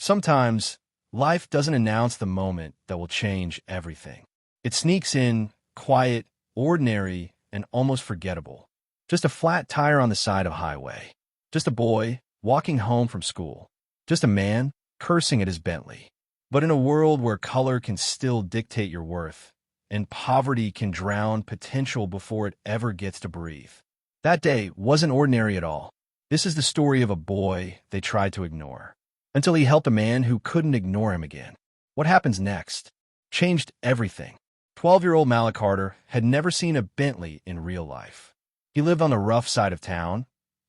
Sometimes, life doesn't announce the moment that will change everything. It sneaks in, quiet, ordinary, and almost forgettable. Just a flat tire on the side of a highway. Just a boy walking home from school. Just a man cursing at his Bentley. But in a world where color can still dictate your worth, and poverty can drown potential before it ever gets to breathe, that day wasn't ordinary at all. This is the story of a boy they tried to ignore, until he helped a man who couldn't ignore him again. What happens next changed everything. 12-year-old Malik Carter had never seen a Bentley in real life. He lived on the rough side of town,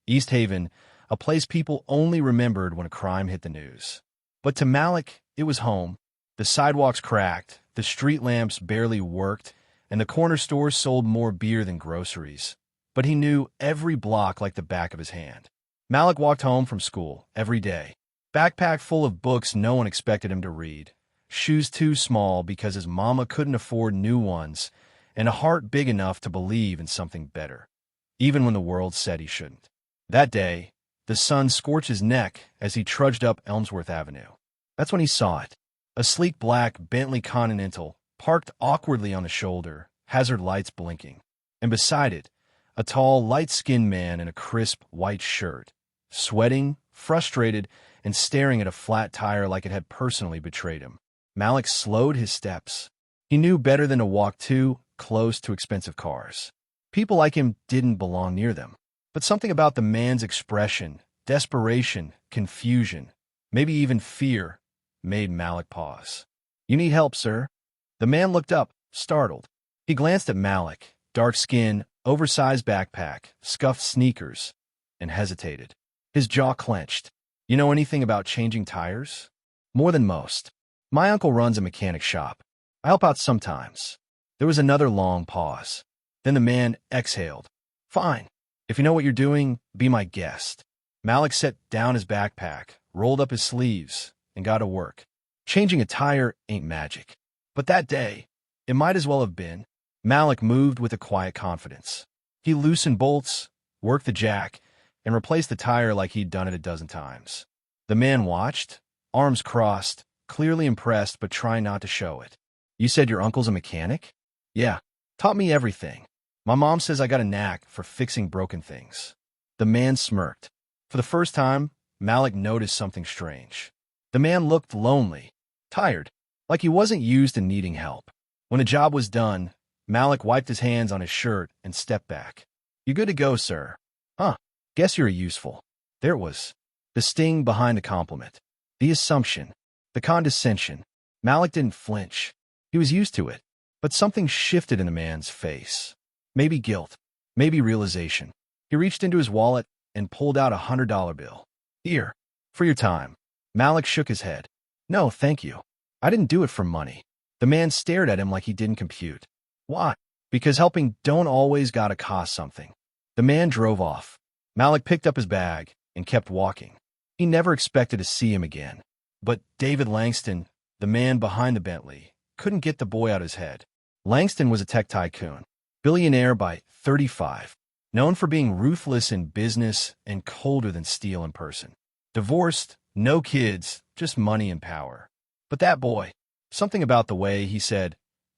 East Haven, a place people only remembered when a crime hit the news. But to Malik, it was home. The sidewalks cracked, the street lamps barely worked, and the corner stores sold more beer than groceries. But he knew every block like the back of his hand. Malik walked home from school every day, backpack full of books no one expected him to read, shoes too small because his mama couldn't afford new ones, and a heart big enough to believe in something better, even when the world said he shouldn't. That day, the sun scorched his neck as he trudged up Elmsworth Avenue. That's when he saw it. A sleek black Bentley Continental, parked awkwardly on a shoulder, hazard lights blinking. And beside it, a tall, light-skinned man in a crisp white shirt, sweating, frustrated, and staring at a flat tire like it had personally betrayed him. Malik slowed his steps. He knew better than to walk too close to expensive cars. People like him didn't belong near them. But something about the man's expression, desperation, confusion, maybe even fear, made Malik pause. "You need help, sir?" The man looked up, startled. He glanced at Malik, dark skin, oversized backpack, scuffed sneakers, and hesitated. His jaw clenched. "You know anything about changing tires?" "More than most. My uncle runs a mechanic shop. I help out sometimes." There was another long pause. Then the man exhaled. "Fine. If you know what you're doing, be my guest." Malik set down his backpack, rolled up his sleeves, and got to work. Changing a tire ain't magic. But that day, it might as well have been. Malik moved with a quiet confidence. He loosened bolts, worked the jack, and replaced the tire like he'd done it a dozen times. The man watched, arms crossed, clearly impressed but trying not to show it. "You said your uncle's a mechanic?" "Yeah. Taught me everything. My mom says I got a knack for fixing broken things." The man smirked. For the first time, Malik noticed something strange. The man looked lonely, tired, like he wasn't used to needing help. When the job was done, Malik wiped his hands on his shirt and stepped back. "You good to go, sir?" "Huh. Guess you're useful." There it was. The sting behind the compliment. The assumption. The condescension. Malik didn't flinch. He was used to it. But something shifted in the man's face. Maybe guilt. Maybe realization. He reached into his wallet and pulled out $100 bill. "Here. For your time." Malik shook his head. "No, thank you. I didn't do it for money." The man stared at him like he didn't compute. "Why?" "Because helping don't always gotta cost something." The man drove off. Malik picked up his bag and kept walking. He never expected to see him again. But David Langston, the man behind the Bentley, couldn't get the boy out of his head. Langston was a tech tycoon, billionaire by 35, known for being ruthless in business and colder than steel in person. Divorced, no kids, just money and power. But that boy, something about the way he said,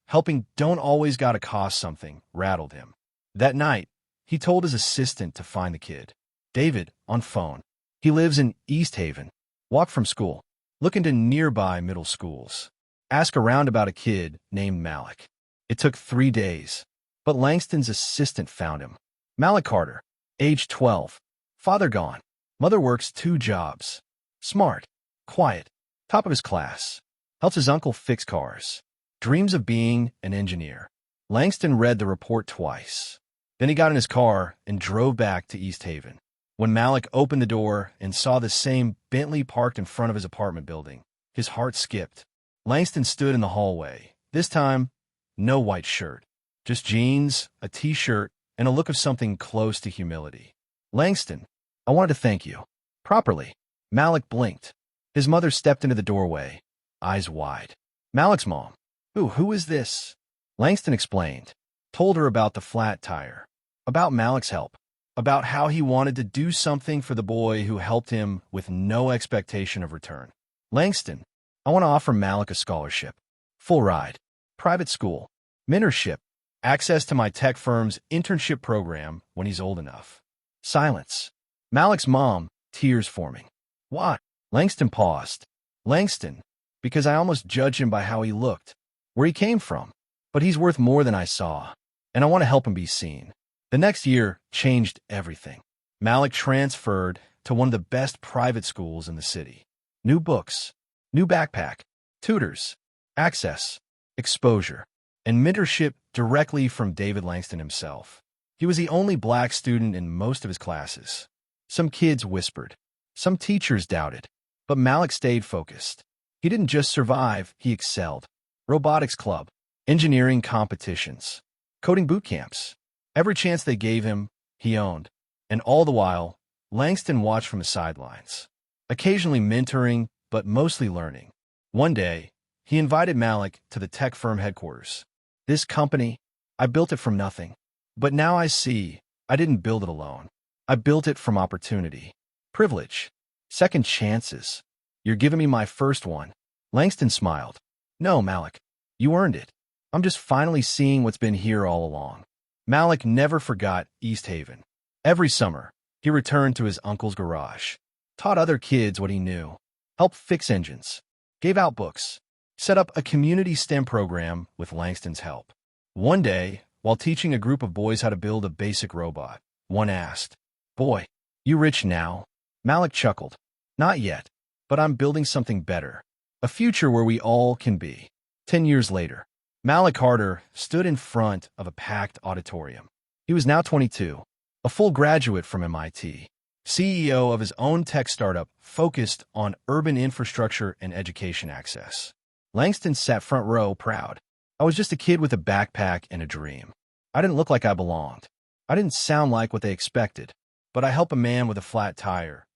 "Helping don't always gotta cost something," rattled him. That night, he told his assistant to find the kid. David, on phone. He lives in East Haven. Walk from school. Look into nearby middle schools. Ask around about a kid named Malik. It took 3 days, but Langston's assistant found him. Malik Carter, age 12, father gone, mother works 2 jobs. Smart, quiet, top of his class, helps his uncle fix cars, dreams of being an engineer. Langston read the report twice. Then he got in his car and drove back to East Haven. When Malik opened the door and saw the same Bentley parked in front of his apartment building, his heart skipped. Langston stood in the hallway. This time, no white shirt. Just jeans, a t-shirt, and a look of something close to humility. "Langston, I wanted to thank you." "Properly." Malik blinked. His mother stepped into the doorway, eyes wide. "Malik's mom." Who is this?" Langston explained. Told her about the flat tire. About Malik's help. About how he wanted to do something for the boy who helped him with no expectation of return. Langston, I want to offer Malik a scholarship. Full ride. Private school. Mentorship. Access to my tech firm's internship program when he's old enough. Silence. Malik's mom, tears forming. What? Langston paused. Langston, because I almost judged him by how he looked, where he came from. But he's worth more than I saw, and I want to help him be seen. The next year changed everything. Malik transferred to one of the best private schools in the city. New books, new backpack, tutors, access, exposure, and mentorship directly from David Langston himself. He was the only black student in most of his classes. Some kids whispered. Some teachers doubted. But Malik stayed focused. He didn't just survive, he excelled. Robotics club, engineering competitions, coding boot camps. Every chance they gave him, he owned. And all the while, Langston watched from the sidelines, occasionally mentoring, but mostly learning. One day, he invited Malik to the tech firm headquarters. This company, I built it from nothing. But now I see, I didn't build it alone. I built it from opportunity, privilege, second chances. You're giving me my first one. Langston smiled. No, Malik, you earned it. I'm just finally seeing what's been here all along. Malik never forgot East Haven. Every summer, he returned to his uncle's garage, taught other kids what he knew, helped fix engines, gave out books, set up a community STEM program with Langston's help. One day, while teaching a group of boys how to build a basic robot, one asked, "Boy, you rich now?" Malik chuckled. "Not yet, but I'm building something better. A future where we all can be." 10 years later, Malik Carter stood in front of a packed auditorium. He was now 22, a full graduate from MIT, CEO of his own tech startup focused on urban infrastructure and education access. Langston sat front row, proud. "I was just a kid with a backpack and a dream. I didn't look like I belonged. I didn't sound like what they expected, but I helped a man with a flat tire.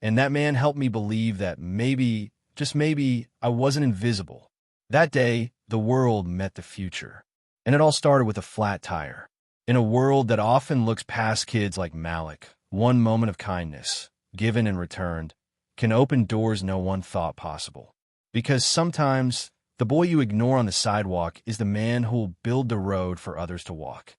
And that man helped me believe that maybe, just maybe, I wasn't invisible." That day, the world met the future. And it all started with a flat tire. In a world that often looks past kids like Malik, one moment of kindness, given and returned, can open doors no one thought possible. Because sometimes, the boy you ignore on the sidewalk is the man who will build the road for others to walk.